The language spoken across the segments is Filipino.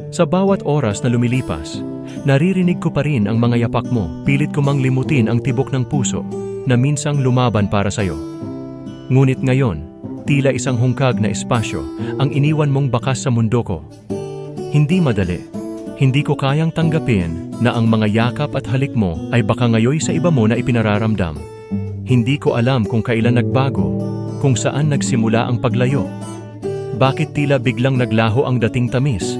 Sa bawat oras na lumilipas, naririnig ko pa rin ang mga yapak mo, pilit ko mang limutin ang tibok ng puso na minsang lumaban para sa'yo. Ngunit ngayon, tila isang hungkag na espasyo ang iniwan mong bakas sa mundo ko. Hindi madali. Hindi ko kayang tanggapin na ang mga yakap at halik mo ay baka ngayoy sa iba mo na ipinararamdam. Hindi ko alam kung kailan nagbago, kung saan nagsimula ang paglayo. Bakit tila biglang naglaho ang dating tamis?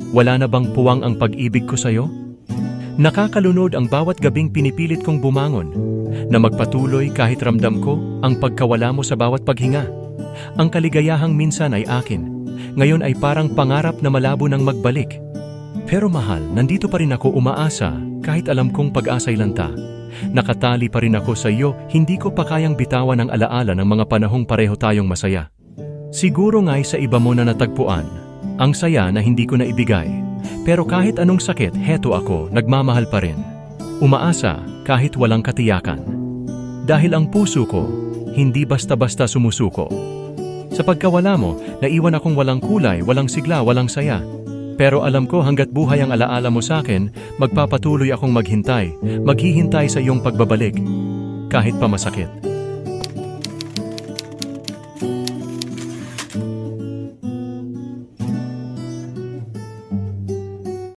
Wala na bang puwang ang pag-ibig ko sa'yo? Nakakalunod ang bawat gabing pinipilit kong bumangon, na magpatuloy kahit ramdam ko ang pagkawala mo sa bawat paghinga. Ang kaligayahang minsan ay akin, ngayon ay parang pangarap na malabo nang magbalik. Pero mahal, nandito pa rin ako umaasa kahit alam kong pag-asa'y lanta. Nakatali pa rin ako sa iyo, hindi ko pa kayang bitawan ang alaala ng mga panahong pareho tayong masaya. Siguro nga'y sa iba mo na natagpuan ang saya na hindi ko na ibigay. Pero kahit anong sakit, heto ako, nagmamahal pa rin. Umaasa kahit walang katiyakan. Dahil ang puso ko, hindi basta-basta sumusuko. Sa pagkawala mo, naiwan akong walang kulay, walang sigla, walang saya. Pero alam ko hanggat buhay ang alaala mo sa akin, magpapatuloy akong maghintay, maghihintay sa iyong pagbabalik. Kahit pa masakit.